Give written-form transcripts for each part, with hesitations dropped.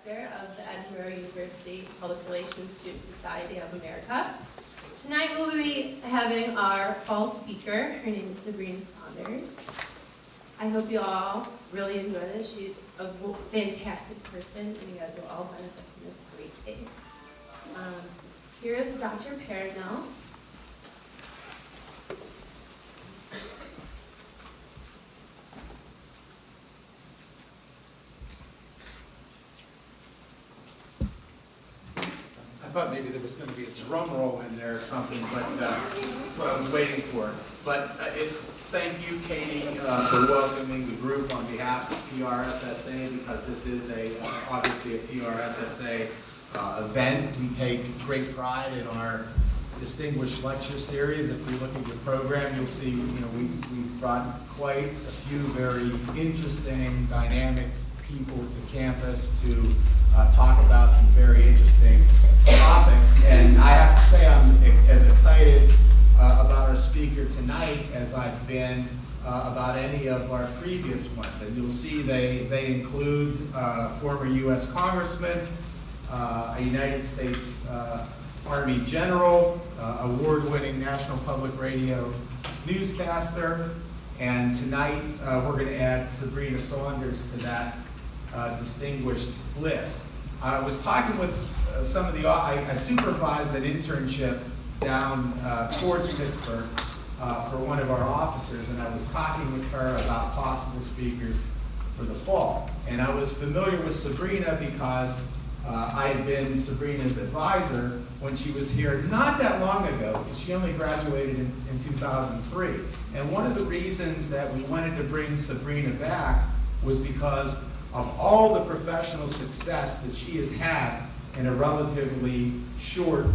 Director of the Edinboro University Public Relations Student Society of America. Tonight we'll be having our fall speaker. Her name is Sabrina Saunders. I hope you all really enjoy this. She's a fantastic person, and you guys will all benefit from this great day. Here is Dr. Paranel. I thought maybe there was going to be a drum roll in there or something, but that's what I was waiting for. But thank you, Katie, for welcoming the group on behalf of PRSSA, because this is obviously a PRSSA event. We take great pride in our distinguished lecture series. If you look at your program, you'll see we've brought quite a few very interesting, dynamic people to campus to talk about some very interesting topics. And I have to say I'm as excited about our speaker tonight as I've been about any of our previous ones. And you'll see they include former U.S. Congressman, a United States Army General, award-winning National Public Radio newscaster, and tonight we're going to add Sabrina Saunders to that distinguished list. I was talking with some of I supervised an internship down towards Pittsburgh for one of our officers, and I was talking with her about possible speakers for the fall. And I was familiar with Sabrina because I had been Sabrina's advisor when she was here not that long ago, because she only graduated in 2003. And one of the reasons that we wanted to bring Sabrina back was because of all the professional success that she has had in a relatively short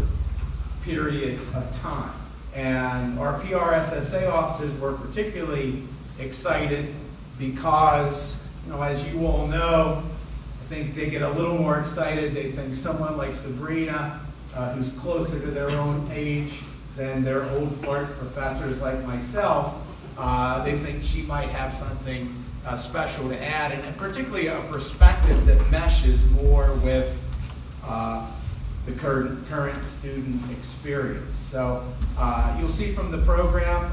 period of time. And our PRSSA officers were particularly excited because, as you all know, I think they get a little more excited. They think someone like Sabrina, who's closer to their own age than their old fart professors like myself, they think she might have something special to add, and particularly a perspective that meshes more with the current student experience. So you'll see from the program,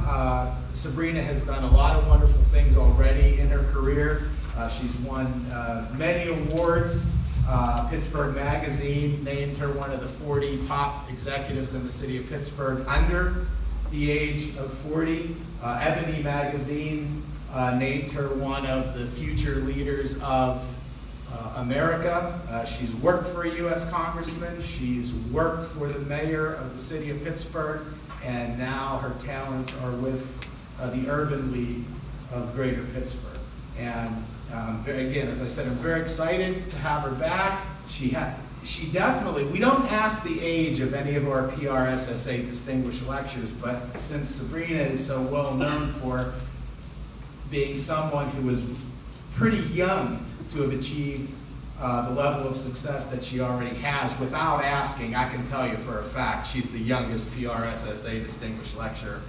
Sabrina has done a lot of wonderful things already in her career. She's won many awards. Pittsburgh Magazine named her one of the 40 top executives in the city of Pittsburgh under the age of 40. Ebony Magazine named her one of the future leaders of America. She's worked for a U.S. congressman. She's worked for the mayor of the city of Pittsburgh, and now her talents are with the Urban League of Greater Pittsburgh. And again, as I said, I'm very excited to have her back. She definitely, we don't ask the age of any of our PRSSA distinguished lectures, but since Sabrina is so well known for being someone who was pretty young to have achieved the level of success that she already has, without asking, I can tell you for a fact she's the youngest PRSSA distinguished lecturer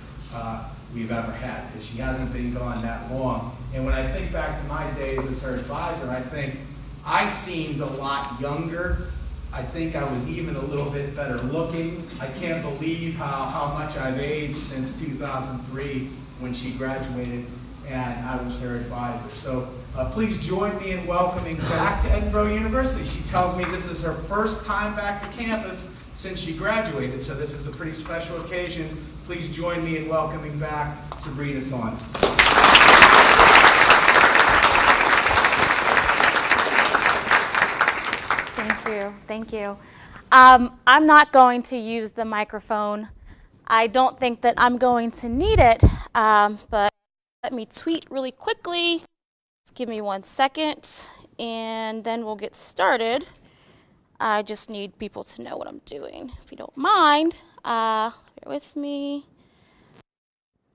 we've ever had, because she hasn't been gone that long. And when I think back to my days as her advisor, I think I seemed a lot younger. I think I was even a little bit better looking. I can't believe how much I've aged since 2003 when she graduated and I was her advisor. So please join me in welcoming back to Edinboro University. She tells me this is her first time back to campus since she graduated, so this is a pretty special occasion. Please join me in welcoming back Sabrina Saunders. Thank you. I'm not going to use the microphone. I don't think that I'm going to need it, but let me tweet really quickly. Just give me 1 second, and then we'll get started. I just need people to know what I'm doing, if you don't mind. Bear with me.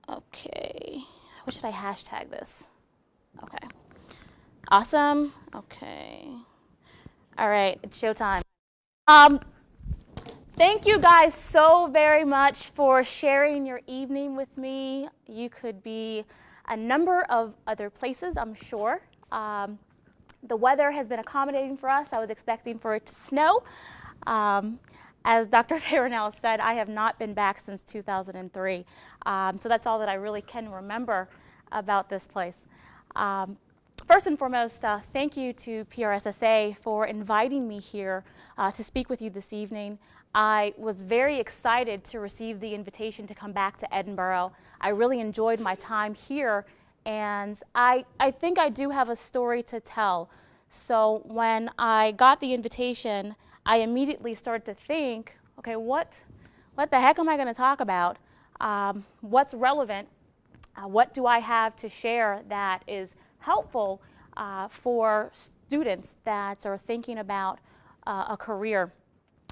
Okay. What should I hashtag this? Okay. Awesome. Okay. All right, it's showtime. Thank you guys so very much for sharing your evening with me. You could be a number of other places, I'm sure. The weather has been accommodating for us. I was expecting for it to snow. As Dr. Farinell said, I have not been back since 2003. So that's all that I really can remember about this place. First and foremost, thank you to PRSSA for inviting me here to speak with you this evening. I was very excited to receive the invitation to come back to Edinboro. I really enjoyed my time here, and I think I do have a story to tell. So when I got the invitation, I immediately started to think, okay, what the heck am I going to talk about? What's relevant? What do I have to share that is helpful for students that are thinking about a career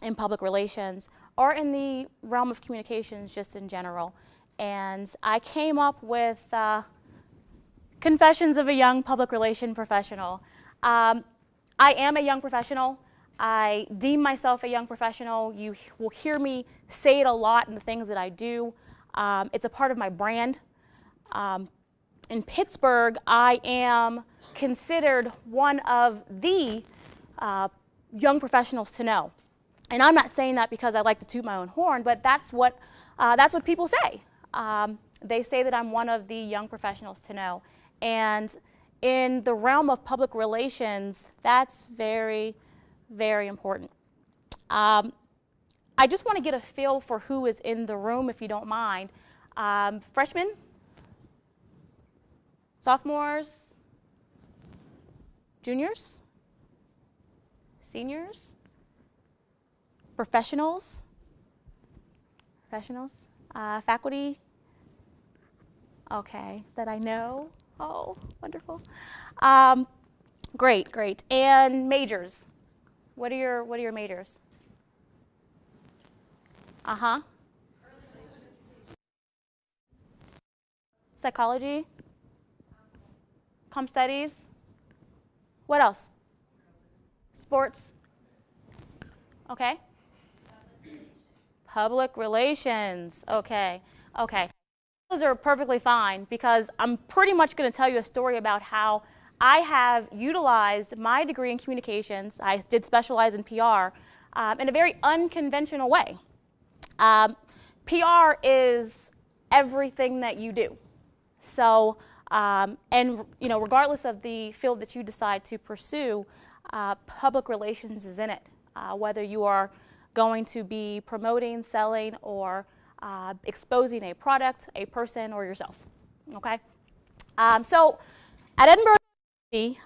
in public relations or in the realm of communications just in general? And I came up with Confessions of a Young Public Relation Professional. I am a young professional. I deem myself a young professional. You will hear me say it a lot in the things that I do. It's a part of my brand. In Pittsburgh, I am considered one of the young professionals to know. And I'm not saying that because I like to toot my own horn, but that's what people say. They say that I'm one of the young professionals to know. And in the realm of public relations, that's very, very important. I just want to get a feel for who is in the room, if you don't mind. Freshmen? Sophomores? Juniors? Seniors? Professionals? Professionals? Faculty? Okay, that I know. Oh, wonderful. Great, great. And majors? What are your majors? Uh-huh. Psychology? Comm studies? What else? Sports? Okay. Public relations. Okay. Okay. Those are perfectly fine because I'm pretty much going to tell you a story about how I have utilized my degree in communications. I did specialize in PR in a very unconventional way. PR is everything that you do. So, and you know, regardless of the field that you decide to pursue, public relations is in it. Whether you are going to be promoting, selling, or exposing a product, a person, or yourself. Okay. So, at Edinboro,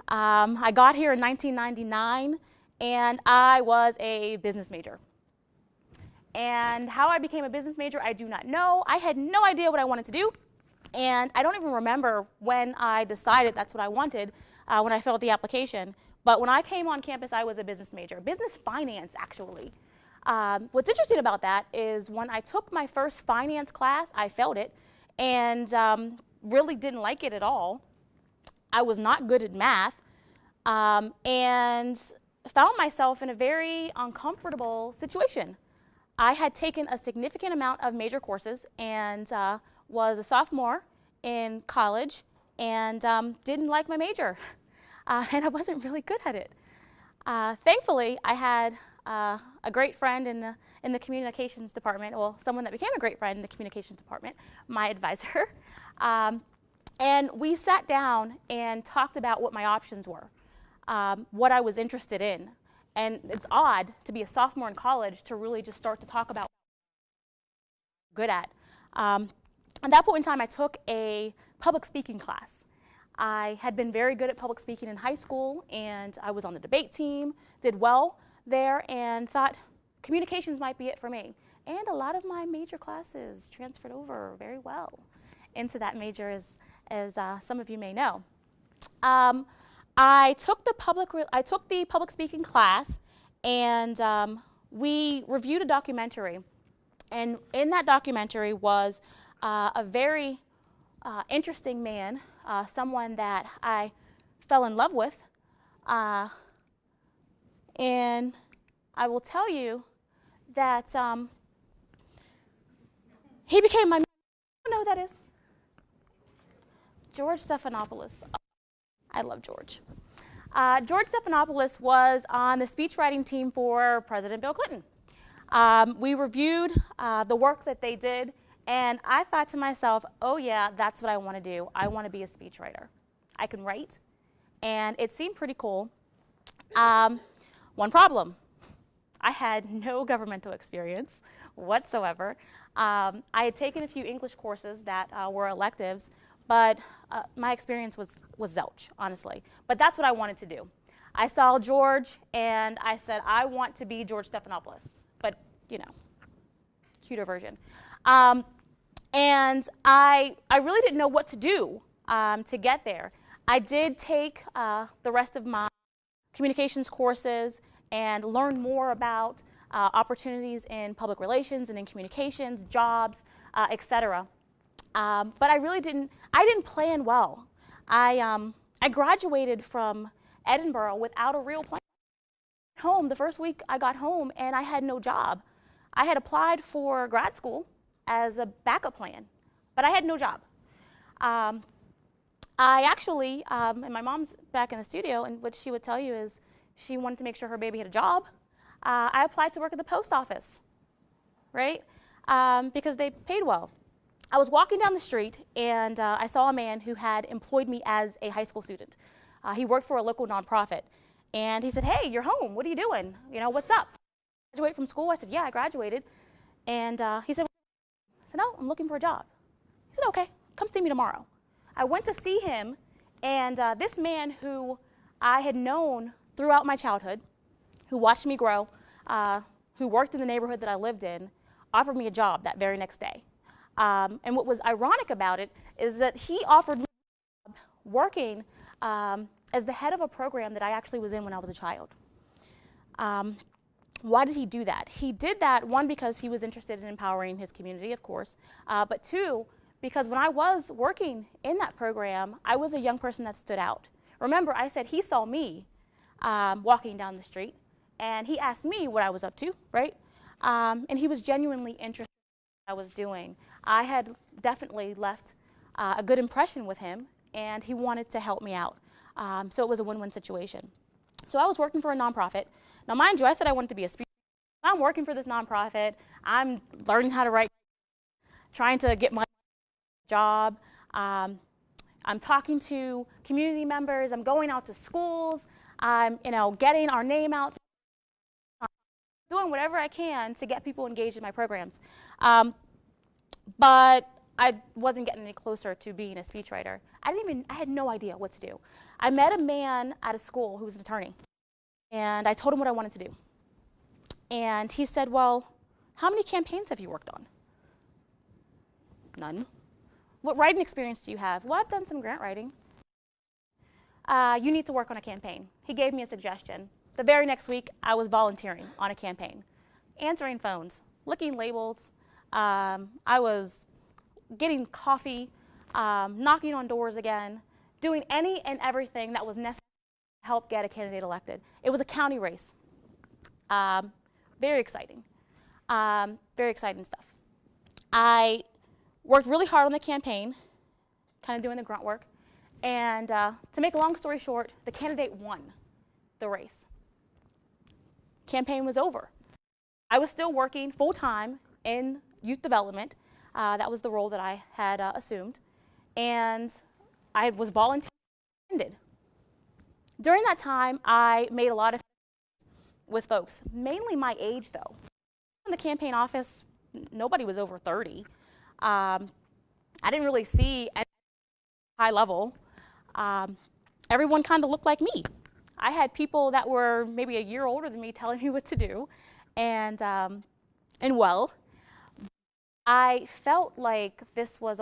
I got here in 1999, and I was a business major. And how I became a business major, I do not know. I had no idea what I wanted to do. And I don't even remember when I decided that's what I wanted when I filled out the application. But when I came on campus, I was a business major. Business finance, actually. What's interesting about that is when I took my first finance class, I failed it and really didn't like it at all. I was not good at math and found myself in a very uncomfortable situation. I had taken a significant amount of major courses and was a sophomore in college and didn't like my major. And I wasn't really good at it. Thankfully, I had a great friend in the communications department, well, someone that became a great friend in the communications department, my advisor. And we sat down and talked about what my options were, what I was interested in. And it's odd to be a sophomore in college to really just start to talk about what I'm good at. At that point in time, I took a public speaking class. I had been very good at public speaking in high school, and I was on the debate team, did well there, and thought communications might be it for me. And a lot of my major classes transferred over very well into that major, as some of you may know. I took the public speaking class, and we reviewed a documentary. And in that documentary was a very interesting man, someone that I fell in love with. And I will tell you that he became my. I don't know who that is. George Stephanopoulos. I love George. George Stephanopoulos was on the speechwriting team for President Bill Clinton. We reviewed the work that they did, and I thought to myself, oh yeah, that's what I want to do. I want to be a speechwriter. I can write, and it seemed pretty cool. One problem. I had no governmental experience whatsoever. I had taken a few English courses that were electives, but my experience was zilch, honestly. But that's what I wanted to do. I saw George, and I said, I want to be George Stephanopoulos, but, you know, cuter version. And I really didn't know what to do to get there. I did take the rest of my communications courses and learn more about opportunities in public relations and in communications, jobs, etc. But I didn't plan well. I graduated from Edinboro without a real plan. Home the first week I got home, and I had no job. I had applied for grad school as a backup plan, but I had no job. I actually, and my mom's back in the studio, and what she would tell you is she wanted to make sure her baby had a job. I applied to work at the post office, right? Because they paid well. I was walking down the street, and I saw a man who had employed me as a high school student. He worked for a local nonprofit, and he said, hey, you're home. What are you doing? You know, what's up? Graduate from school? I said, yeah, I graduated. And he said, I said, no, I'm looking for a job. He said, okay, come see me tomorrow. I went to see him, and this man who I had known throughout my childhood, who watched me grow, who worked in the neighborhood that I lived in, offered me a job that very next day. And what was ironic about it is that he offered me a job working as the head of a program that I actually was in when I was a child. Why did he do that? He did that, one, because he was interested in empowering his community, of course, but two, because when I was working in that program, I was a young person that stood out. Remember, I said he saw me walking down the street, and he asked me what I was up to, right? And he was genuinely interested in what I was doing. I had definitely left a good impression with him, and he wanted to help me out. So it was a win-win situation. So I was working for a nonprofit. Now, mind you, I said I wanted to be a speaker. I'm working for this nonprofit. I'm learning how to write, trying to get my job. I'm talking to community members. I'm going out to schools. I'm, getting our name out, doing whatever I can to get people engaged in my programs. But I wasn't getting any closer to being a speechwriter. I had no idea what to do. I met a man at a school who was an attorney, and I told him what I wanted to do. And he said, well, how many campaigns have you worked on? None. What writing experience do you have? Well, I've done some grant writing. You need to work on a campaign. He gave me a suggestion. The very next week, I was volunteering on a campaign, answering phones, licking labels. I was getting coffee, knocking on doors again, doing any and everything that was necessary to help get a candidate elected. It was a county race. Very exciting. Very exciting stuff. I worked really hard on the campaign, kind of doing the grunt work. And to make a long story short, the candidate won the race. Campaign was over. I was still working full-time in youth development. That was the role that I had assumed. And I was volunteering. During that time, I made a lot of friends with folks, mainly my age, though. In the campaign office, nobody was over 30. I didn't really see any high level. Everyone kind of looked like me. I had people that were maybe a year older than me telling me what to do, and well, I felt like this was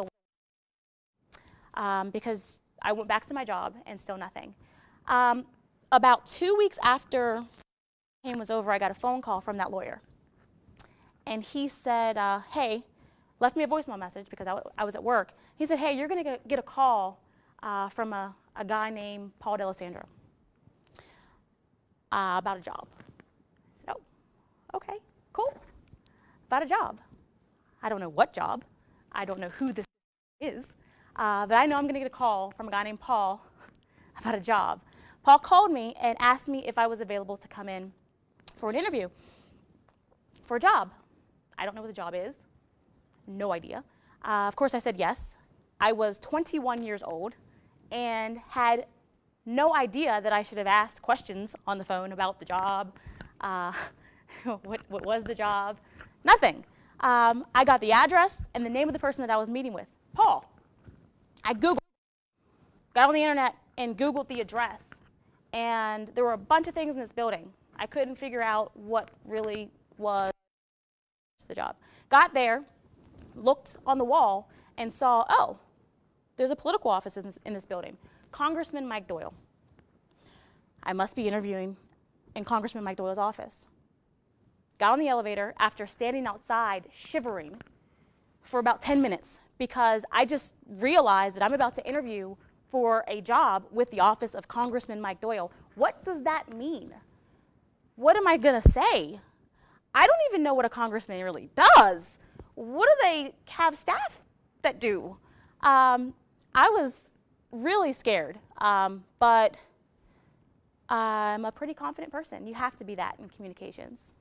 because I went back to my job and still nothing. About 2 weeks after the campaign was over, I got a phone call from that lawyer, and he said, hey, left me a voicemail message because I was at work. He said, hey, you're going to get a call from a guy named Paul D'Alessandro about a job. I said, oh, okay, cool. About a job. I don't know what job. I don't know who this is. But I know I'm going to get a call from a guy named Paul about a job. Paul called me and asked me if I was available to come in for an interview for a job. I don't know what the job is. No idea. Of course, I said yes. I was 21 years old and had no idea that I should have asked questions on the phone about the job. What was the job? Nothing. I got the address and the name of the person that I was meeting with, Paul. I Googled, got on the internet and Googled the address. And there were a bunch of things in this building. I couldn't figure out what really was the job. Got there, looked on the wall, and saw, oh, there's a political office in this building. Congressman Mike Doyle. I must be interviewing in Congressman Mike Doyle's office. Got on the elevator after standing outside shivering for about 10 minutes because I just realized that I'm about to interview for a job with the office of Congressman Mike Doyle. What does that mean? What am I going to say? I don't even know what a congressman really does. What do they have staff that do? I was really scared, but I'm a pretty confident person. You have to be that in communications.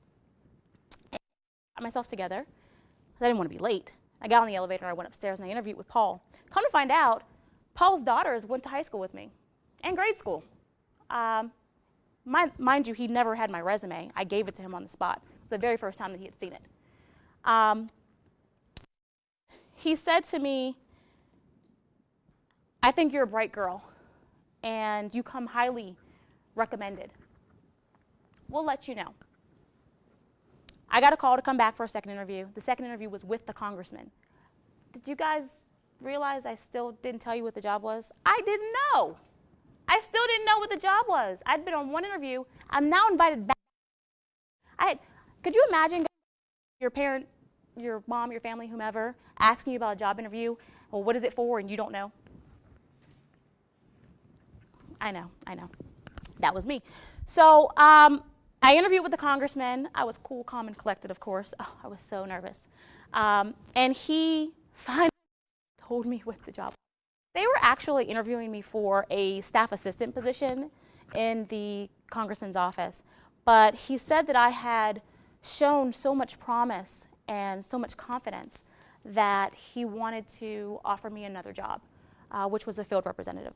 And I got myself together because I didn't want to be late. I got on the elevator, I went upstairs, and I interviewed with Paul. Come to find out, Paul's daughters went to high school with me and grade school. Mind you, he never had my resume. I gave it to him on the spot. It was the very first time that he had seen it. He said to me, I think you're a bright girl, and you come highly recommended. We'll let you know. I got a call to come back for a second interview. The second interview was with the congressman. Did you guys realize I still didn't tell you what the job was? I didn't know. I still didn't know what the job was. I'd been on one interview. I'm now invited back. Could you imagine your parent, your mom, your family, whomever, asking you about a job interview? Well, what is it for? And you don't know. I know. That was me. So I interviewed with the congressman. I was cool, calm, and collected, of course. Oh, I was so nervous. And he finally told me what the job was. They were actually interviewing me for a staff assistant position in the congressman's office. But he said that I had shown so much promise and so much confidence that he wanted to offer me another job, which was a field representative.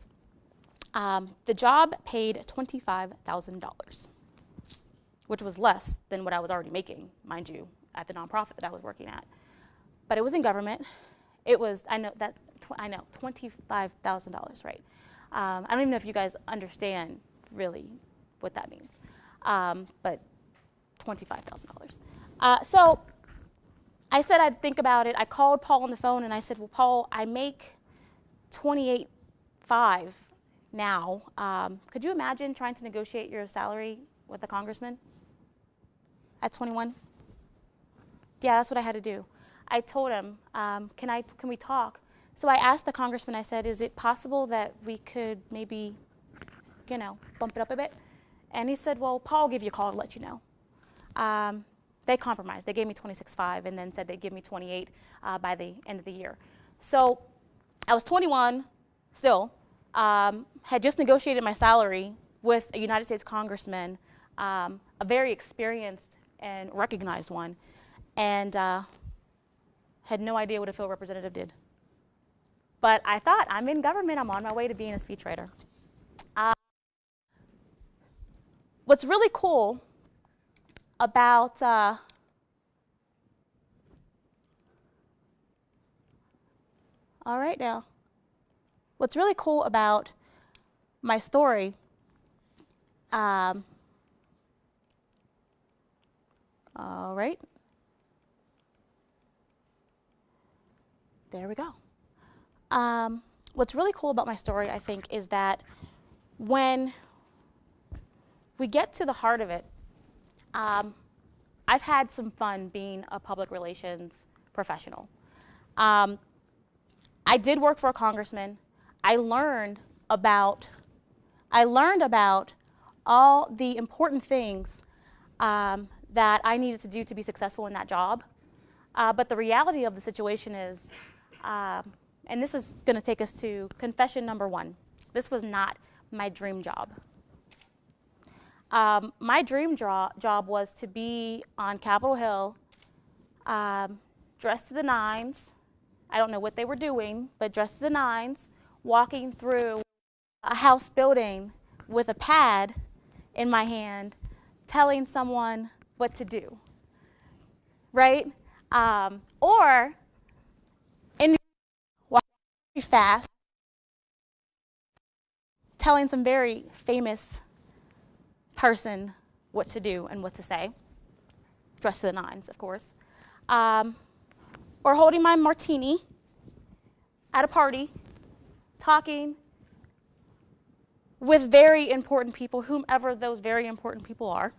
The job paid $25,000, which was less than what I was already making, mind you, at the nonprofit that I was working at. But it was in government. It was, I know, $25,000, right? I don't even know if you guys understand really what that means, but $25,000. So I said I'd think about it. I called Paul on the phone and I said, well, Paul, I make $28,500 now. Could you imagine trying to negotiate your salary with a congressman at 21? Yeah, that's what I had to do. I told him, can we talk? So I asked the congressman, I said, is it possible that we could maybe, bump it up a bit? And he said, well, Paul will give you a call and let you know. They compromised. They gave me $26,500 and then said they'd give me $28,000 by the end of the year. So I was 21 still, had just negotiated my salary with a United States congressman, a very experienced and recognized one, and had no idea what a field representative did. But I thought, I'm in government, I'm on my way to being a speechwriter. What's really cool about all right now. What's really cool about my story, all right. There we go. What's really cool about my story, I think, is that when we get to the heart of it, I've had some fun being a public relations professional. I did work for a congressman. I learned about all the important things that I needed to do to be successful in that job. But the reality of the situation is, and this is going to take us to confession number one. This was not my dream job. My dream job was to be on Capitol Hill, dressed to the nines. I don't know what they were doing, but dressed to the nines, walking through a house building with a pad in my hand, telling someone what to do, right? Or in walking very fast, telling some very famous person what to do and what to say, dressed to the nines, of course. Or holding my martini at a party, talking with very important people, whomever those very important people are,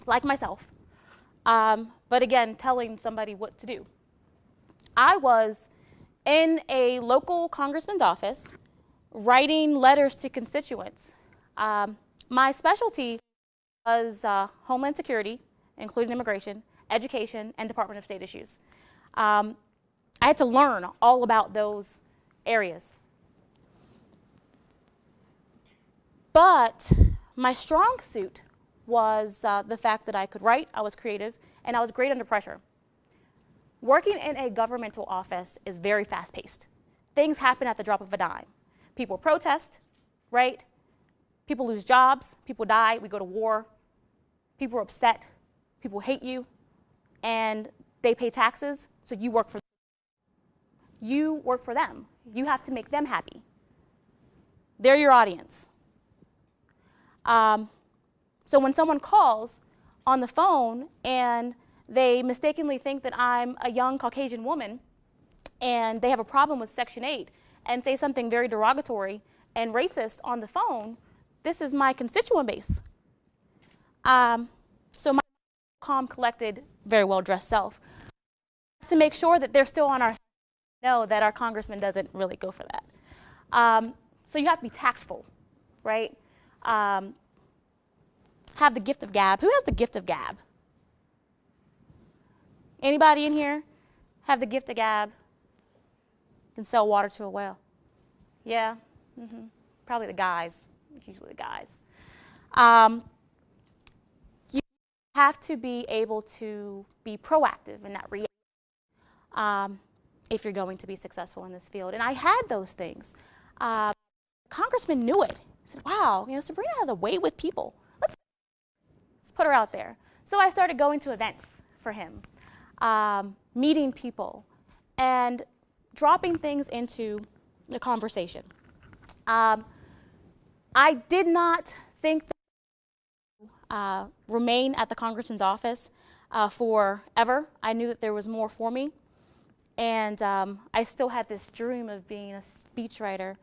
like myself. But again, telling somebody what to do. I was in a local congressman's office writing letters to constituents. My specialty was Homeland Security, including immigration, education, and Department of State issues. I had to learn all about those areas. But my strong suit was the fact that I could write, I was creative, and I was great under pressure. Working in a governmental office is very fast-paced. Things happen at the drop of a dime. People protest, right? People lose jobs, people die, we go to war, people are upset, people hate you, and they pay taxes, so you work for them. You work for them. You have to make them happy. They're your audience. So when someone calls on the phone and they mistakenly think that I'm a young Caucasian woman and they have a problem with Section 8 and say something very derogatory and racist on the phone, this is my constituent base. So my calm, collected, very well-dressed self to make sure that they're still on our side, know that our congressman doesn't really go for that. So you have to be tactful, right? Have the gift of gab. Who has the gift of gab? Anybody in here have the gift of gab? Can sell water to a whale. Yeah? Probably the guys. It's usually the guys. You have to be able to be proactive in that reality if you're going to be successful in this field. And I had those things. Congressman knew it. He said, wow, Sabrina has a way with people. Let's put her out there. So I started going to events for him, meeting people, and dropping things into the conversation. I did not think that remain at the congressman's office forever. I knew that there was more for me. And I still had this dream of being a speechwriter.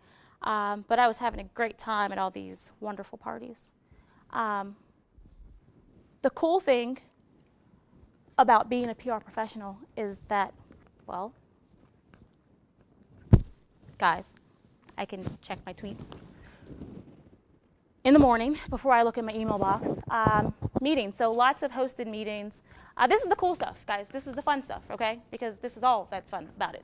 But I was having a great time at all these wonderful parties. The cool thing about being a PR professional is that, well, guys, I can check my tweets in the morning before I look at my email box. Meetings, so lots of hosted meetings. This is the cool stuff, guys. This is the fun stuff, okay? Because this is all that's fun about it.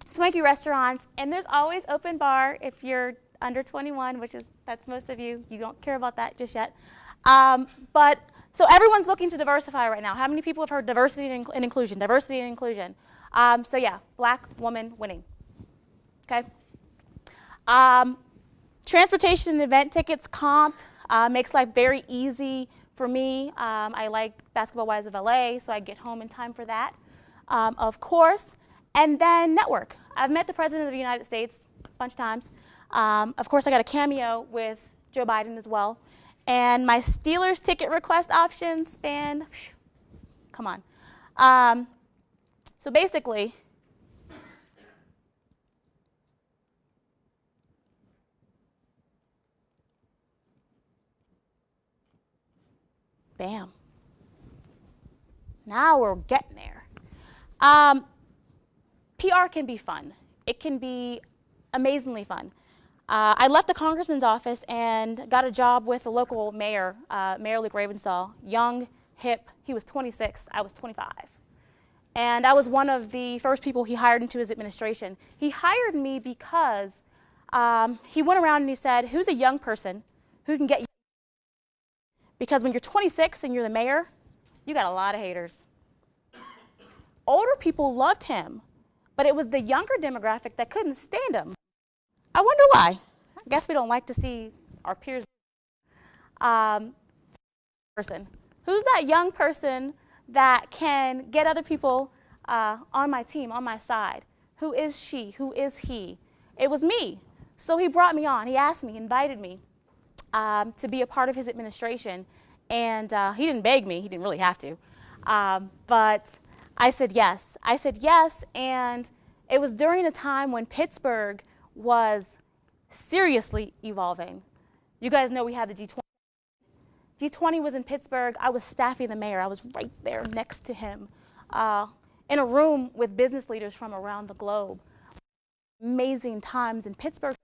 Swanky restaurants, and there's always open bar if you're under 21, that's most of you. You don't care about that just yet. But so everyone's looking to diversify right now. How many people have heard diversity and inclusion? Diversity and inclusion. So yeah, black woman winning. Okay. Transportation and event tickets comped makes life very easy for me. I like Basketball Wives of LA, so I get home in time for that, of course. And then network. I've met the President of the United States a bunch of times. Of course, I got a cameo with Joe Biden as well. And my Steelers ticket request options span, come on. So basically, bam. Now we're getting there. PR can be fun. It can be amazingly fun. I left the congressman's office and got a job with the local mayor, Mayor Luke Ravensdahl, young, hip. He was 26, I was 25. And I was one of the first people he hired into his administration. He hired me because he went around and he said, who's a young person who can get Because when you're 26 and you're the mayor, you got a lot of haters. Older people loved him, but it was the younger demographic that couldn't stand him. I wonder why. I guess we don't like to see our peers. Person. Who's that young person that can get other people on my team, on my side? Who is she? Who is he? It was me. So he brought me on. He asked me, invited me to be a part of his administration. And he didn't beg me. He didn't really have to. But I said yes. I said yes, and it was during a time when Pittsburgh was seriously evolving. You guys know we had the G20. G20 was in Pittsburgh. I was staffing the mayor. I was right there next to him in a room with business leaders from around the globe. Amazing times in Pittsburgh,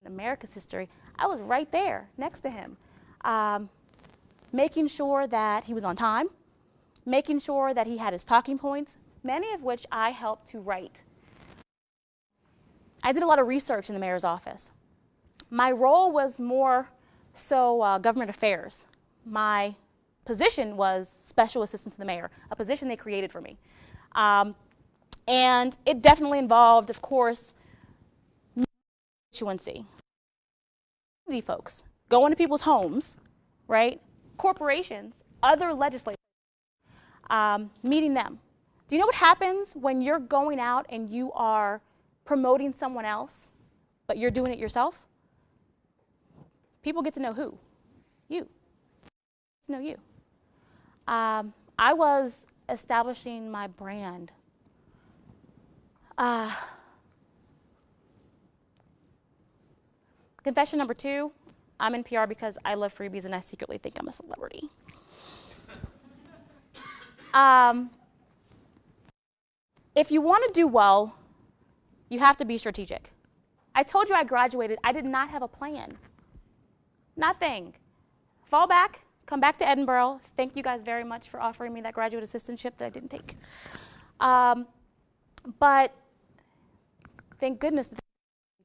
in America's history. I was right there next to him, making sure that he was on time, making sure that he had his talking points, many of which I helped to write. I did a lot of research in the mayor's office. My role was more so government affairs. My position was special assistant to the mayor, a position they created for me. And it definitely involved, of course, constituency. Folks, go into people's homes, right? Corporations, other legislators, meeting them. Do you know what happens when you're going out and you are promoting someone else, but you're doing it yourself? People get to know who? You. To know you. I was establishing my brand. Confession number 2, I'm in PR because I love freebies and I secretly think I'm a celebrity. If you want to do well, you have to be strategic. I told you I graduated. I did not have a plan. Nothing. Fall back. Come back to Edinboro. Thank you guys very much for offering me that graduate assistantship that I didn't take. But thank goodness,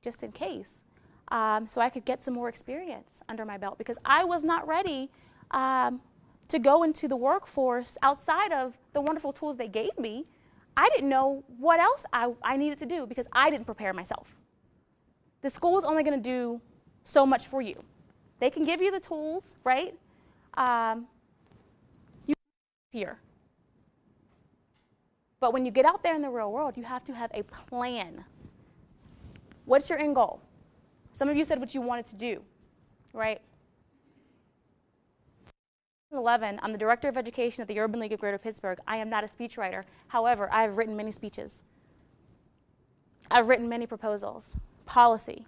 just in case, so I could get some more experience under my belt, because I was not ready to go into the workforce outside of the wonderful tools they gave me. I didn't know what else I needed to do because I didn't prepare myself. The school is only going to do so much for you. They can give you the tools, right? You here. But when you get out there in the real world, you have to have a plan. What's your end goal? Some of you said what you wanted to do, right? 2011, I'm the Director of Education at the Urban League of Greater Pittsburgh. I am not a speechwriter. However, I have written many speeches. I've written many proposals, policy.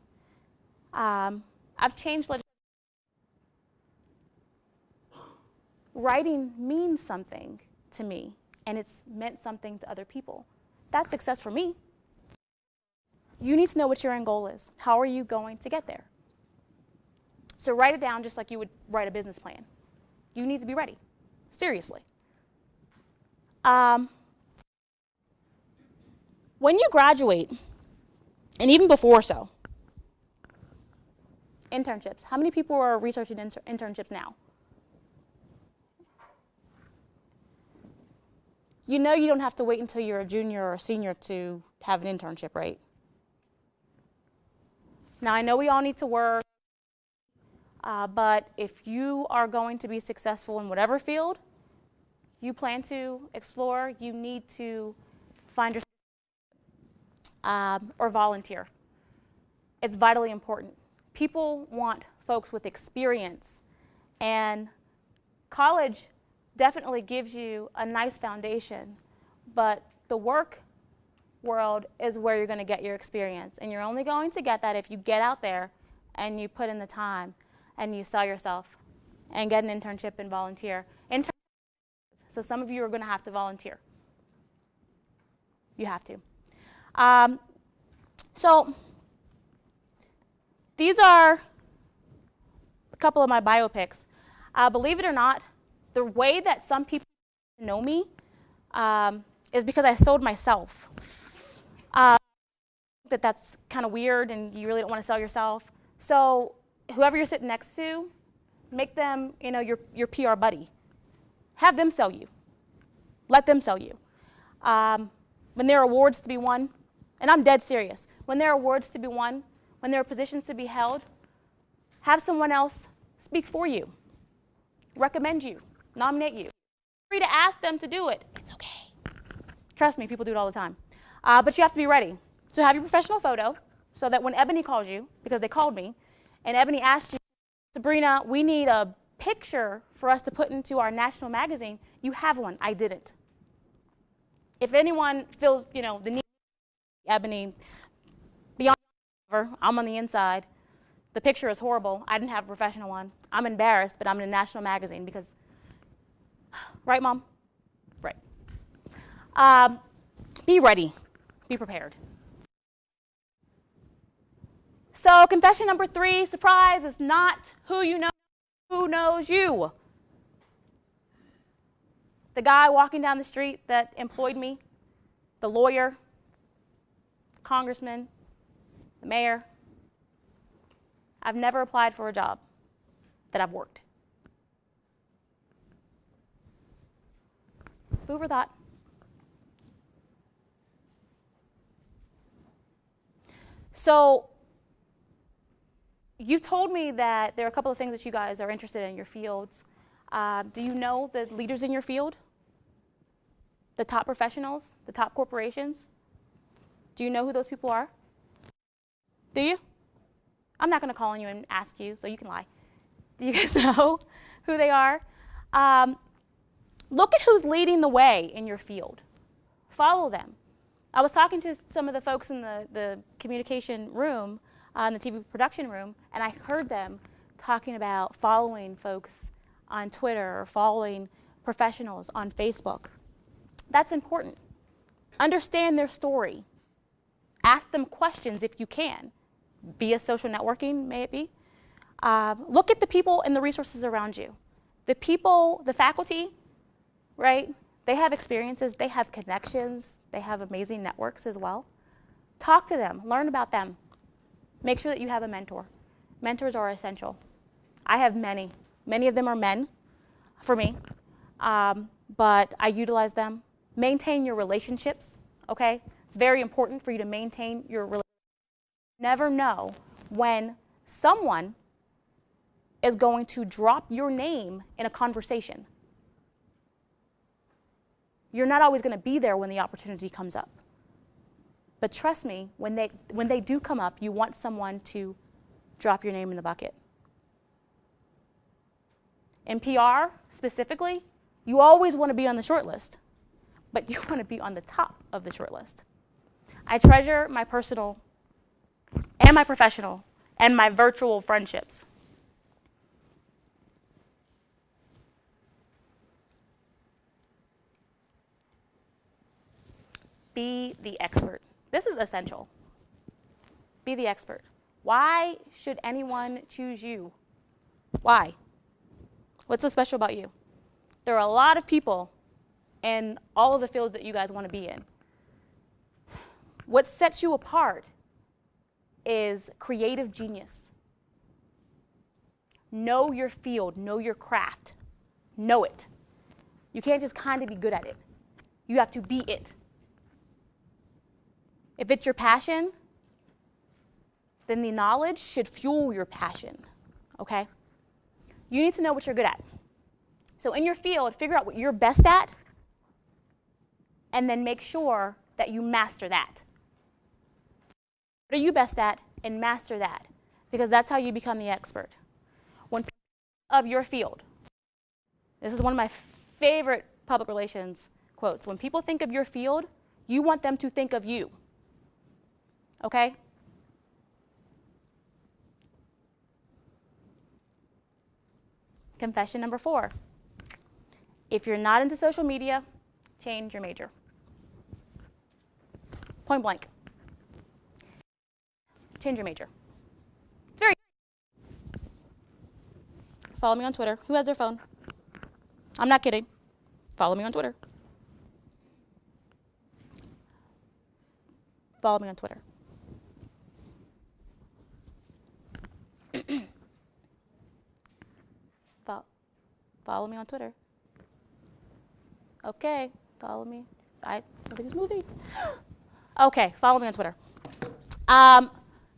I've changed legislation. Writing means something to me, and it's meant something to other people. That's success for me. You need to know what your end goal is. How are you going to get there? So write it down just like you would write a business plan. You need to be ready. Seriously. When you graduate, and even before so, internships. How many people are researching internships now? You know you don't have to wait until you're a junior or a senior to have an internship, right? Now, I know we all need to work, but if you are going to be successful in whatever field you plan to explore, you need to find your or volunteer. It's vitally important. People want folks with experience, and college definitely gives you a nice foundation, but the work world is where you're going to get your experience, and you're only going to get that if you get out there and you put in the time and you sell yourself and get an internship and volunteer. So some of you are going to have to volunteer. You have to. So these are a couple of my biopics. Believe it or not, the way that some people know me is because I sold myself. That's kind of weird, and you really don't want to sell yourself. So whoever you're sitting next to, Make them, your PR buddy. Have them sell you. Let them sell you. When there are awards to be won, and I'm dead serious, when there are awards to be won, when there are positions to be held, have someone else speak for you, recommend you, nominate you. Feel free to ask them to do it. It's okay. Trust me, people do it all the time. But you have to be ready. So have your professional photo so that when Ebony calls you, because they called me, and Ebony asked you, Sabrina, we need a picture for us to put into our national magazine, you have one. I didn't. If anyone feels, the need, Ebony, beyond, I'm on the inside. The picture is horrible. I didn't have a professional one. I'm embarrassed, but I'm in a national magazine because, right, Mom? Right. Be ready. Be prepared. So confession number 3, surprise, is not who you know, who knows you. The guy walking down the street that employed me, the lawyer, the congressman, the mayor. I've never applied for a job that I've worked. Food for thought. So you told me that there are a couple of things that you guys are interested in your fields. Do you know the leaders in your field? The top professionals? The top corporations? Do you know who those people are? Do you? I'm not going to call on you and ask you, so you can lie. Do you guys know who they are? Look at who's leading the way in your field. Follow them. I was talking to some of the folks in the communication room, in the TV production room, and I heard them talking about following folks on Twitter or following professionals on Facebook. That's important. Understand their story. Ask them questions if you can, via social networking, may it be. Look at the people and the resources around you. The people, the faculty, right? They have experiences, they have connections, they have amazing networks as well. Talk to them, learn about them. Make sure that you have a mentor. Mentors are essential. I have many. Many of them are men for me, but I utilize them. Maintain your relationships, okay? It's very important for you to maintain your relationships. Never know when someone is going to drop your name in a conversation. You're not always going to be there when the opportunity comes up. But trust me, when they do come up, you want someone to drop your name in the bucket. In PR, specifically, you always want to be on the short list, but you want to be on the top of the short list. I treasure my personal and my professional and my virtual friendships. Be the expert. This is essential. Be the expert. Why should anyone choose you? Why? What's so special about you? There are a lot of people in all of the fields that you guys want to be in. What sets you apart is creative genius. Know your field, know your craft, know it. You can't just kind of be good at it. You have to be it. If it's your passion, then the knowledge should fuel your passion, okay? You need to know what you're good at. So in your field, figure out what you're best at, and then make sure that you master that. What are you best at, and master that, because that's how you become the expert. When people of your field, this is one of my favorite public relations quotes, when people think of your field, you want them to think of you. Okay? Confession number 4. If you're not into social media, change your major. Point blank. Change your major. Very. Follow me on Twitter. Who has their phone? I'm not kidding. Follow me on Twitter. Follow me on Twitter. Follow me on Twitter. Okay, follow me. Nobody's moving. Okay, follow me on Twitter.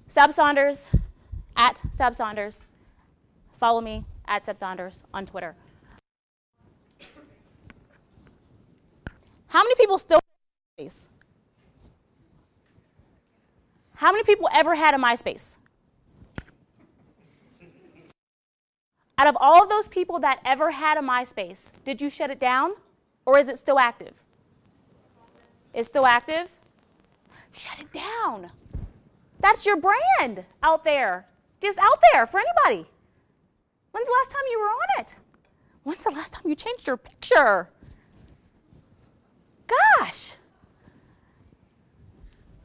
Sab Saunders, at Sab Saunders. Follow me, at Sab Saunders, on Twitter. How many people still have MySpace? How many people ever had a MySpace? Out of all of those people that ever had a MySpace, did you shut it down? Or is it still active? It's still active? Shut it down. That's your brand out there. Just out there for anybody. When's the last time you were on it? When's the last time you changed your picture? Gosh.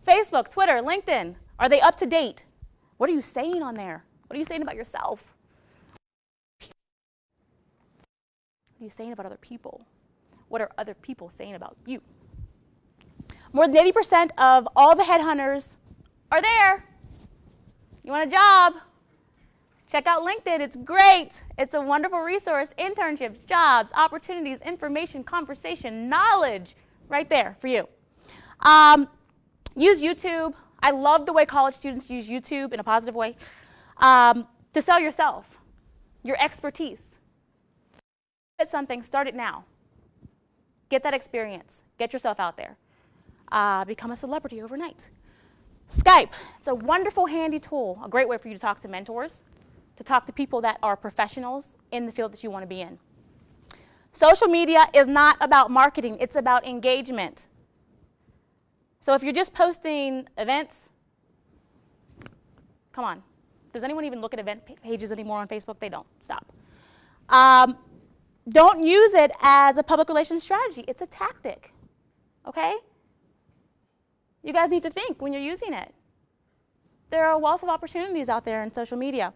Facebook, Twitter, LinkedIn, are they up to date? What are you saying on there? What are you saying about yourself? What are you saying about other people? What are other people saying about you? More than 80% of all the headhunters are there. You want a job? Check out LinkedIn. It's great. It's a wonderful resource. Internships, jobs, opportunities, information, conversation, knowledge, right there for you. Use YouTube. I love the way college students use YouTube in a positive way to sell yourself, your expertise. Get something, start it now. Get that experience. Get yourself out there. Become a celebrity overnight. Skype. It's a wonderful, handy tool, a great way for you to talk to mentors, to talk to people that are professionals in the field that you want to be in. Social media is not about marketing. It's about engagement. So if you're just posting events, come on. Does anyone even look at event pages anymore on Facebook? They don't. Stop. Don't use it as a public relations strategy. It's a tactic. Okay? You guys need to think when you're using it. There are a wealth of opportunities out there in social media.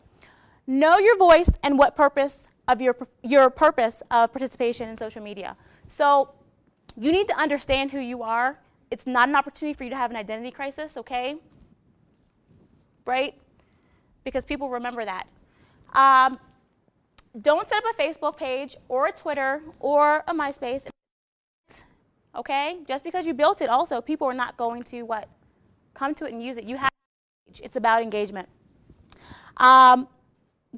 Know your voice and what purpose of your purpose of participation in social media. So you need to understand who you are. It's not an opportunity for you to have an identity crisis, okay? Right? Because people remember that. Don't set up a Facebook page or a Twitter or a MySpace, okay? Just because you built it also, people are not going to what? Come to it and use it. You have to engage. It's about engagement.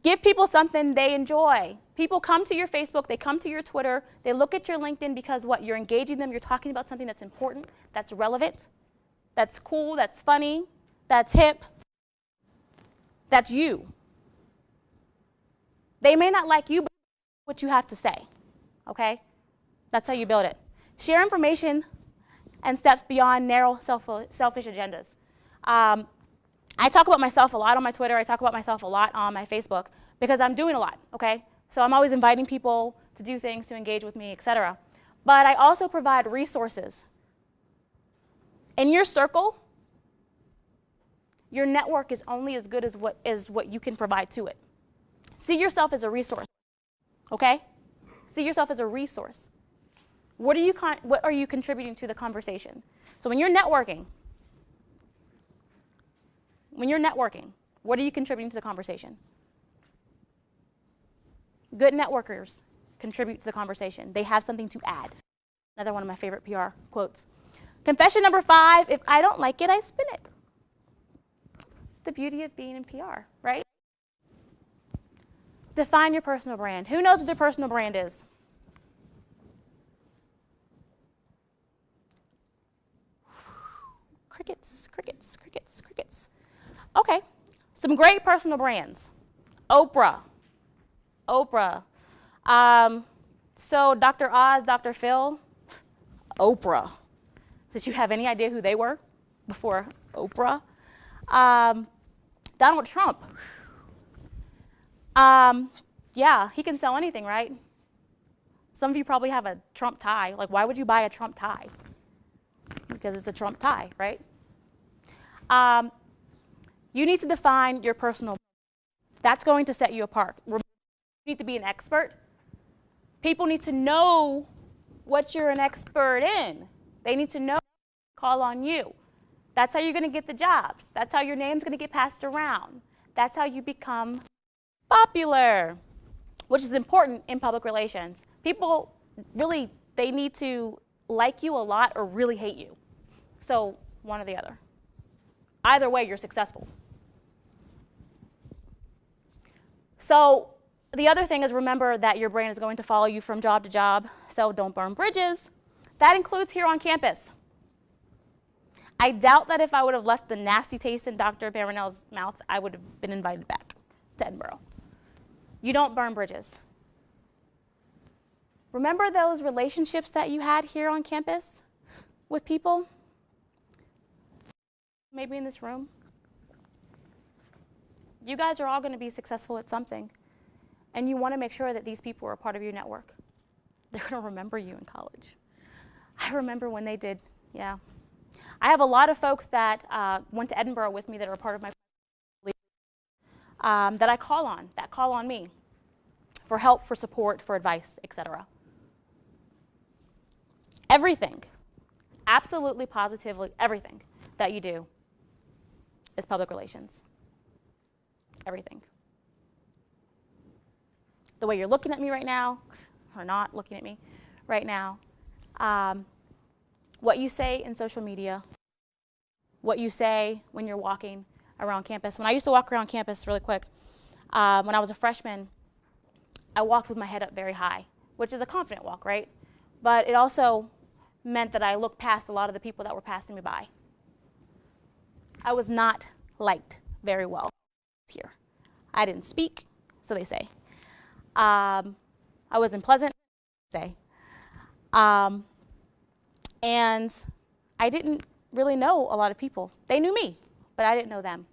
Give people something they enjoy. People come to your Facebook, they come to your Twitter, they look at your LinkedIn because what? You're engaging them, you're talking about something that's important, that's relevant, that's cool, that's funny, that's hip, that's you. They may not like you, but what you have to say, okay? That's how you build it. Share information and steps beyond narrow selfish agendas. I talk about myself a lot on my Twitter. I talk about myself a lot on my Facebook because I'm doing a lot, okay? So I'm always inviting people to do things, to engage with me, etc. But I also provide resources. In your circle, your network is only as good as what you can provide to it. See yourself as a resource, okay? See yourself as a resource. What are you contributing to the conversation? So when you're networking, what are you contributing to the conversation? Good networkers contribute to the conversation. They have something to add. Another one of my favorite PR quotes. Confession number 5, if I don't like it, I spin it. It's the beauty of being in PR, right? Define your personal brand. Who knows what their personal brand is? Crickets, crickets, crickets, crickets. Okay, some great personal brands. Oprah. So Dr. Oz, Dr. Phil, Oprah. Did you have any idea who they were before Oprah? Donald Trump. Yeah, he can sell anything, right? Some of you probably have a Trump tie. Like, why would you buy a Trump tie? Because it's a Trump tie, right? You need to define your personal. That's going to set you apart. You need to be an expert. People need to know what you're an expert in. They need to know, call on you. That's how you're going to get the jobs. That's how your name's going to get passed around. That's how you become popular. which is important in public relations. People really, they need to like you a lot or really hate you. So one or the other. Either way, you're successful. So the other thing is, remember that your brand is going to follow you from job to job, so don't burn bridges. That includes here on campus. I doubt that if I would have left the nasty taste in Dr. Baronell's mouth, I would have been invited back to Edinboro. You don't burn bridges. Remember those relationships that you had here on campus with people? Maybe in this room? You guys are all going to be successful at something, and you want to make sure that these people are a part of your network. They're going to remember you in college. I remember when they did, yeah. I have a lot of folks that went to Edinboro with me that are a part of my that I call on, that call on me for help, for support, for advice, etc. Everything, absolutely, positively, everything that you do is public relations. Everything. The way you're looking at me right now, or not looking at me right now, what you say in social media, what you say when you're walking around campus. When I used to walk around campus really quick, when I was a freshman, I walked with my head up very high, which is a confident walk, right? But it also meant that I looked past a lot of the people that were passing me by. I was not liked very well here. I didn't speak, so they say. I wasn't pleasant, say. And I didn't really know a lot of people. They knew me, but I didn't know them.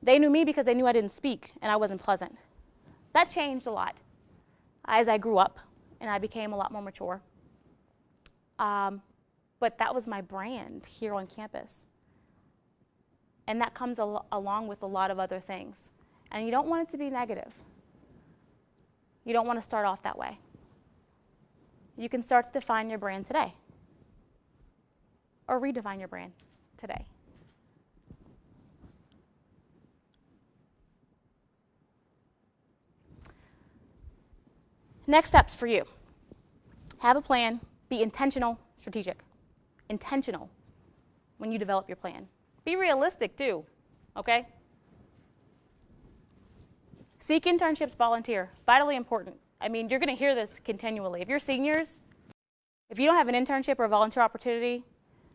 They knew me because they knew I didn't speak and I wasn't pleasant. That changed a lot as I grew up and I became a lot more mature. But that was my brand here on campus. And that comes along with a lot of other things. And you don't want it to be negative. You don't want to start off that way. You can start to define your brand today. Or redefine your brand today. Next steps for you. Have a plan. Be intentional, strategic. Intentional when you develop your plan. Be realistic too, okay? Seek internships, volunteer. Vitally important. I mean, you're going to hear this continually. If you're seniors, if you don't have an internship or a volunteer opportunity,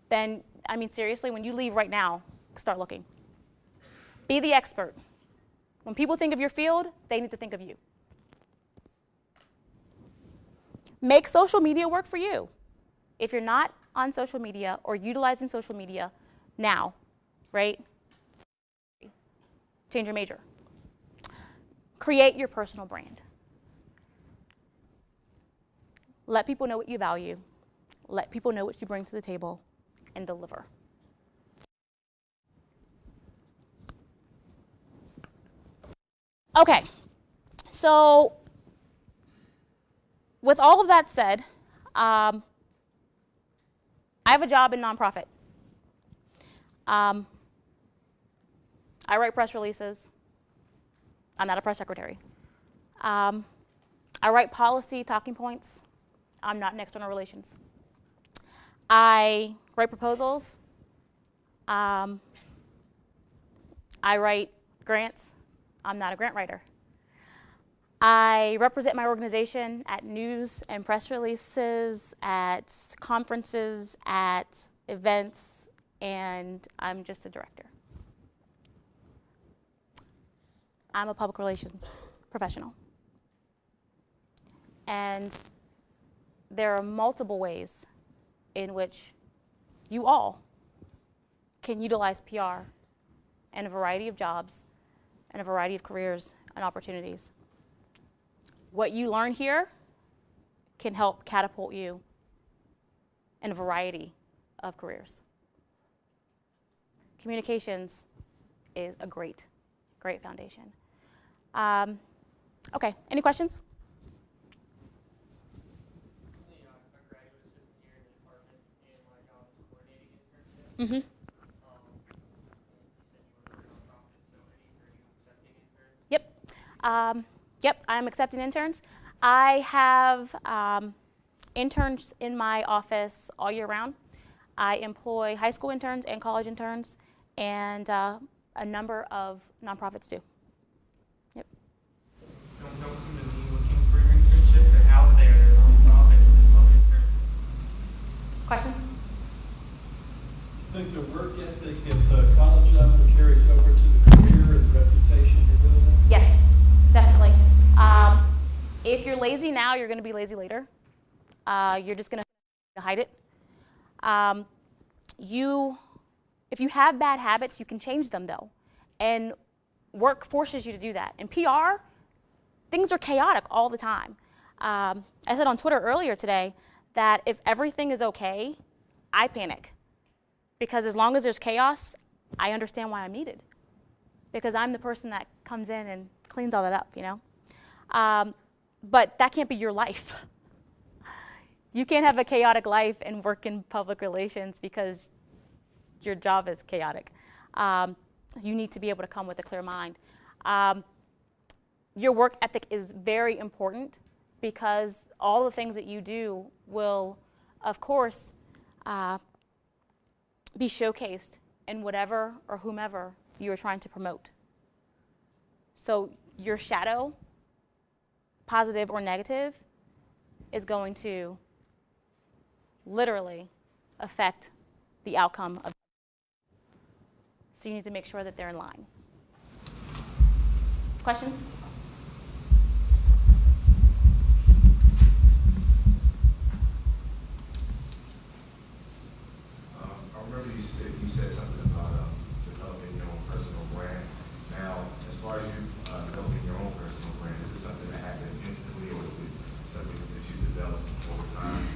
then, I mean, seriously, when you leave right now, start looking. Be the expert. When people think of your field, they need to think of you. Make social media work for you. If you're not on social media or utilizing social media now, right? Change your major. Create your personal brand. Let people know what you value. Let people know what you bring to the table and deliver. Okay, so with all of that said, I have a job in nonprofit. I write press releases. I'm not a press secretary. I write policy talking points. I'm not in external relations. I write proposals. I write grants. I'm not a grant writer. I represent my organization at news and press releases, at conferences, at events, and I'm just a director. I'm a public relations professional. And there are multiple ways in which you all can utilize PR in a variety of jobs and a variety of careers and opportunities. What you learn here can help catapult you in a variety of careers. Communications is a great foundation. Okay, any questions? A graduate assistant here in the department, and my job is coordinating internships. Mm-hmm. You said you work for a nonprofit, so are you accepting interns? Yep. Yep, I'm accepting interns. I have interns in my office all year round. I employ high school interns and college interns, and a number of nonprofits do. Yep. Don't come to me looking for your internship. They're out there. They're nonprofits and public interns. Questions? I think the work ethic at the college level carries over to the career and reputation you're building? Yes, definitely. If you're lazy now, you're going to be lazy later. You're just going to hide it. If you have bad habits, you can change them though. And work forces you to do that. In PR, things are chaotic all the time. I said on Twitter earlier today that if everything is okay, I panic. Because as long as there's chaos, I understand why I'm needed. Because I'm the person that comes in and cleans all that up, you know? But that can't be your life. You can't have a chaotic life and work in public relations because your job is chaotic. You need to be able to come with a clear mind. Your work ethic is very important because all the things that you do will, of course, be showcased in whatever or whomever you are trying to promote. So your shadow, positive or negative, is going to literally affect the outcome of. So you need to make sure that they're in line. Questions? I remember you said something about developing your own personal brand. Now, as far as you developing your own personal brand, is it something that happened instantly, or is it something that you developed over time?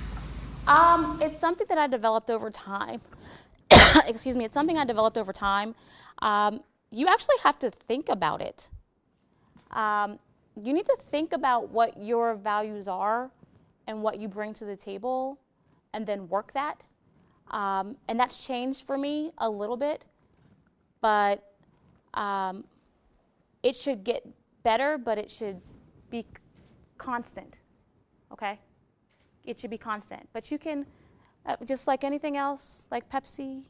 It's something that I developed over time. Excuse me. It's something I developed over time. You actually have to think about it. You need to think about what your values are and what you bring to the table, and then work that. And that's changed for me a little bit, but it should get better, but it should be constant, okay? It should be constant. But you can, just like anything else, like Pepsi,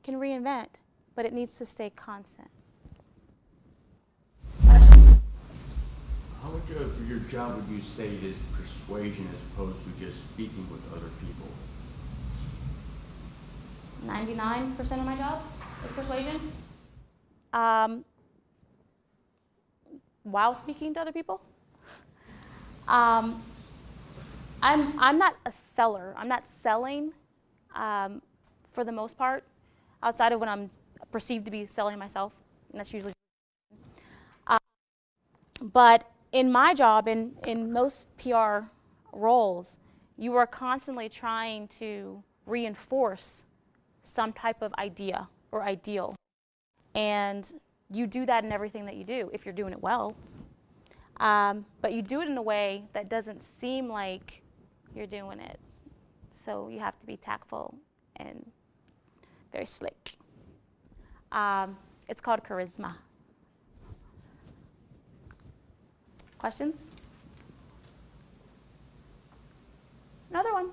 can reinvent, but it needs to stay constant. How much of your job would you say is persuasion as opposed to just speaking with other people? 99% of my job is persuasion. While speaking to other people. I'm not a seller. I'm not selling for the most part, outside of when I'm perceived to be selling myself, and that's usually. But in my job, in most PR roles, you are constantly trying to reinforce some type of idea or ideal. And you do that in everything that you do, if you're doing it well. But you do it in a way that doesn't seem like you're doing it. So you have to be tactful and very slick. It's called charisma. Questions? Another one.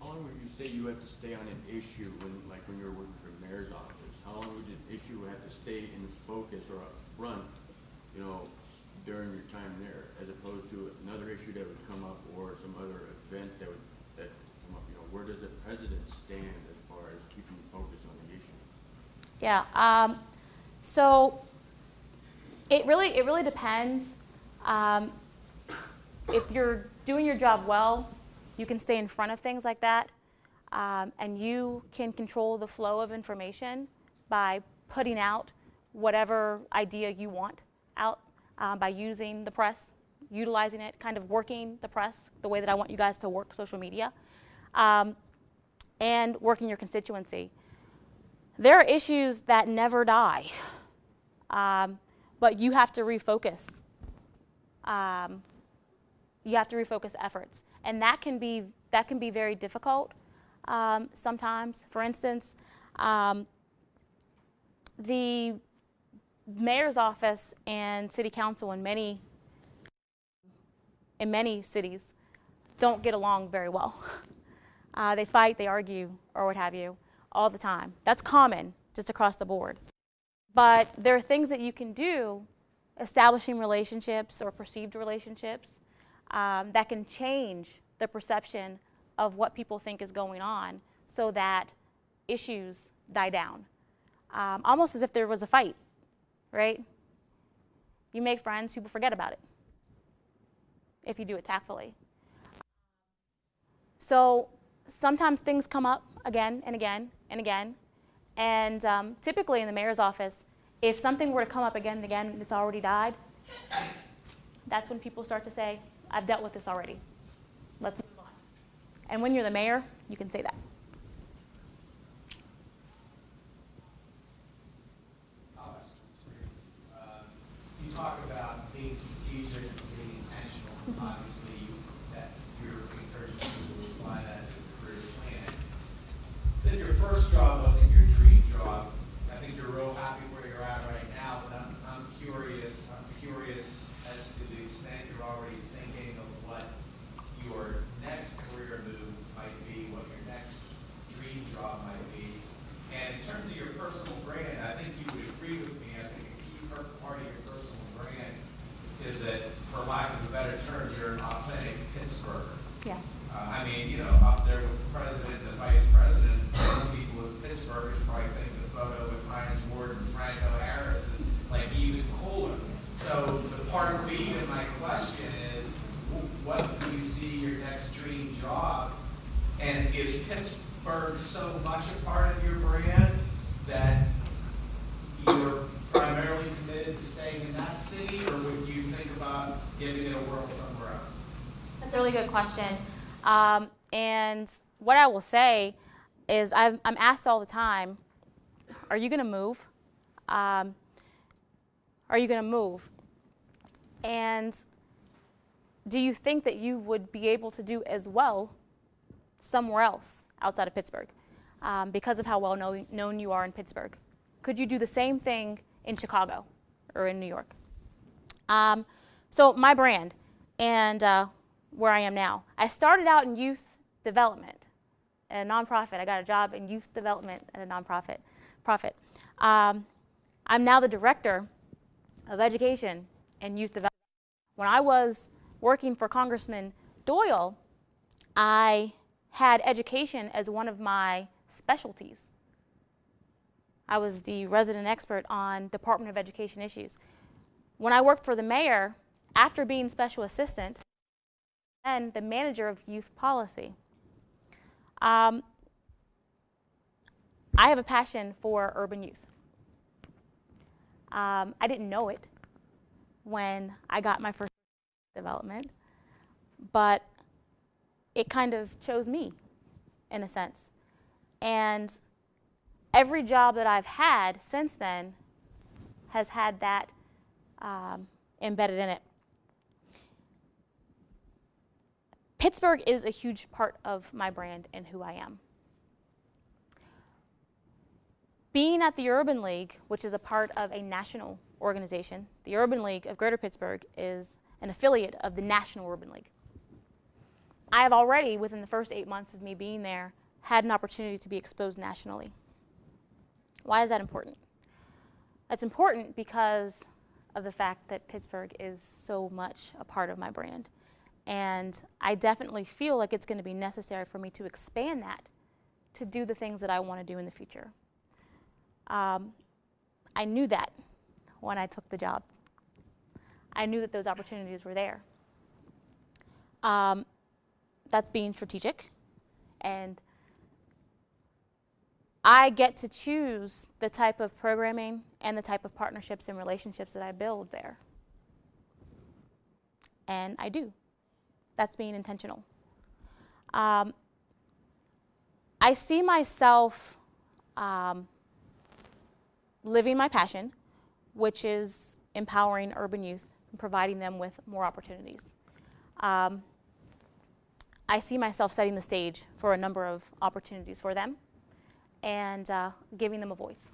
How long would you say you have to stay on an issue when you're working for the mayor's office? How long would an issue have to stay in focus or up front, during your time there, as opposed to another issue that would come up or some other event that come up? Where does the president stand as far as keeping focus on the issue? Yeah. So it really depends. If you're doing your job well, you can stay in front of things like that, and you can control the flow of information by putting out whatever idea you want out, by using the press, utilizing it, kind of working the press the way that I want you guys to work social media, and working your constituency. There are issues that never die, but you have to refocus. You have to refocus efforts, and that can be very difficult sometimes. For instance, the mayor's office and city council in many in many cities don't get along very well. They fight, they argue, or what have you, all the time. That's common, just across the board. But there are things that you can do, establishing relationships or perceived relationships, that can change the perception of what people think is going on so that issues die down. Almost as if there was a fight, right? You make friends, people forget about it if you do it tactfully. So sometimes things come up again and again and again. And typically in the mayor's office, if something were to come up again and again and it's already died, that's when people start to say, I've dealt with this already. Let's move on. And when you're the mayor, you can say that. You talk about being strategic and being intentional. Obviously, that you're encouraging people to apply that to career planning. Since your first job wasn't your dream job, I think you're real happy where you're at right now. But I'm curious. I'm curious as to the extent you're already thinking of what your next career move might be, what your next dream job might be. And in terms of your personal brand, I think you would agree with me. I think a key part of your personal brand is that, for lack of a better term, you're an authentic Pittsburgher. Yeah. I mean, you know, up there with the president and the vice president, some people in Pittsburgh probably think the photo with Heinz Ward and Franco Harris is like even cooler. So the part B of my question is, what do you see your next dream job? And is Pittsburgh so much a part of your brand that you're primarily committed to staying in that city, or would you think about giving it a whirl somewhere else? That's a really good question. And what I will say is I'm asked all the time, are you going to move? Are you going to move? And do you think that you would be able to do as well somewhere else outside of Pittsburgh because of how well known you are in Pittsburgh? Could you do the same thing in Chicago or in New York? So my brand and where I am now. I started out in youth development at a nonprofit. I got a job in youth development at a nonprofit. I'm now the director of education and youth development. When I was working for Congressman Doyle, I had education as one of my specialties. I was the resident expert on Department of Education issues. When I worked for the mayor, after being special assistant, and the manager of youth policy, I have a passion for urban youth. I didn't know it when I got my first development, but it kind of chose me, in a sense. And every job that I've had since then has had that embedded in it. Pittsburgh is a huge part of my brand and who I am. Being at the Urban League, which is a part of a national organization, the Urban League of Greater Pittsburgh is an affiliate of the National Urban League. I have already, within the first 8 months of me being there, had an opportunity to be exposed nationally. Why is that important? That's important because of the fact that Pittsburgh is so much a part of my brand. And I definitely feel like it's going to be necessary for me to expand that to do the things that I want to do in the future. I knew that when I took the job. I knew that those opportunities were there. That's being strategic. And I get to choose the type of programming and the type of partnerships and relationships that I build there. And I do. That's being intentional. I see myself living my passion, which is empowering urban youth and providing them with more opportunities. I see myself setting the stage for a number of opportunities for them and giving them a voice.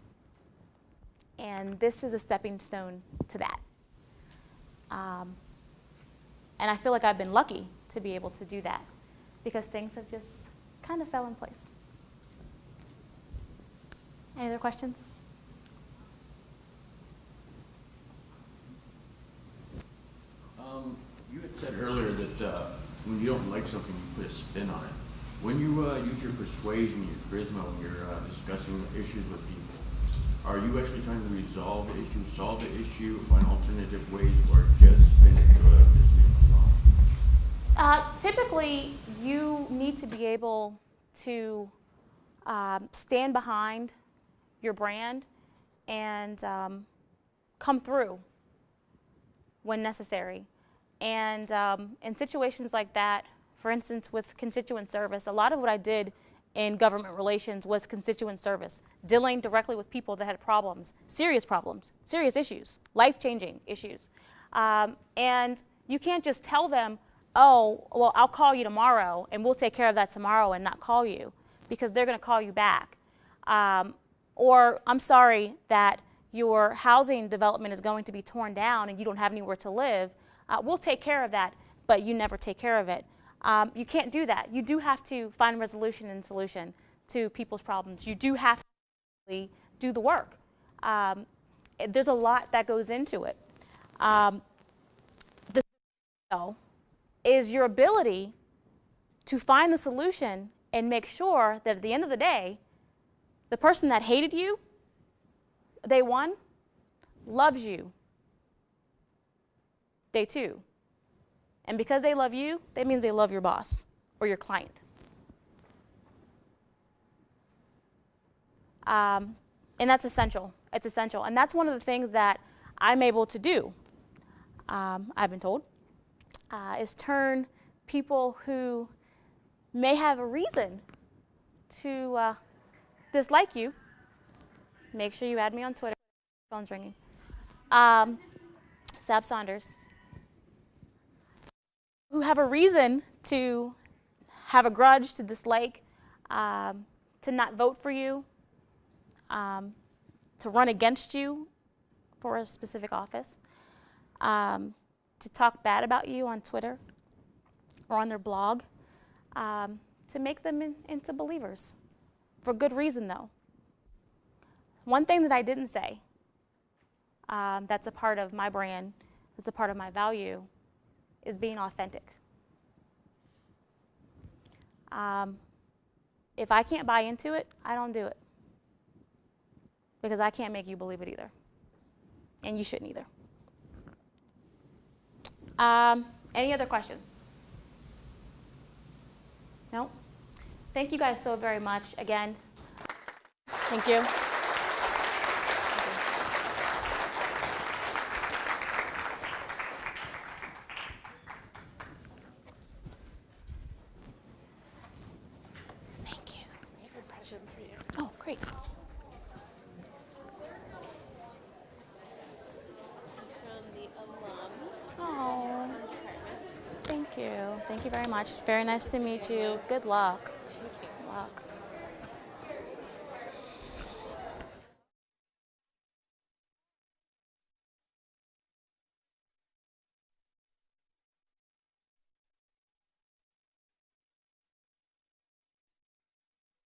And this is a stepping stone to that. And I feel like I've been lucky to be able to do that because things have just kind of fell in place. Any other questions? You had said earlier that when you don't like something, you put a spin on it. When you use your persuasion, your charisma, when you're discussing issues with people, are you actually trying to resolve the issue, solve the issue, find alternative ways, or just spin it to just leave it alone? Typically, you need to be able to stand behind your brand and come through when necessary. And in situations like that, for instance, with constituent service, a lot of what I did in government relations was constituent service, dealing directly with people that had problems, serious issues, life-changing issues. And you can't just tell them, oh, well, I'll call you tomorrow, and we'll take care of that tomorrow and not call you, because they're going to call you back. Or, I'm sorry that your housing development is going to be torn down and you don't have anywhere to live. We'll take care of that, but you never take care of it. You can't do that. You do have to find resolution and solution to people's problems. You do have to do the work. There's a lot that goes into it. The though is your ability to find the solution and make sure that at the end of the day, the person that hated you, day one, loves you, day two. And because they love you, that means they love your boss or your client. And that's essential. It's essential. And that's one of the things that I'm able to do, I've been told, is turn people who may have a reason to dislike you. Make sure you add me on Twitter. Phone's ringing. Saunders. Who have a reason to have a grudge, to dislike, to not vote for you, to run against you for a specific office, to talk bad about you on Twitter or on their blog, to make them into believers. For good reason, though. One thing that I didn't say, that's a part of my brand, that's a part of my value, is being authentic. If I can't buy into it, I don't do it. Because I can't make you believe it either. And you shouldn't either. Any other questions? No? Thank you guys so very much. Again, thank you. Thank you. We have a present for you. Oh, great. It's from the alum. Oh, thank you. Thank you very much. Very nice to meet you. Good luck. Thank you. Good luck.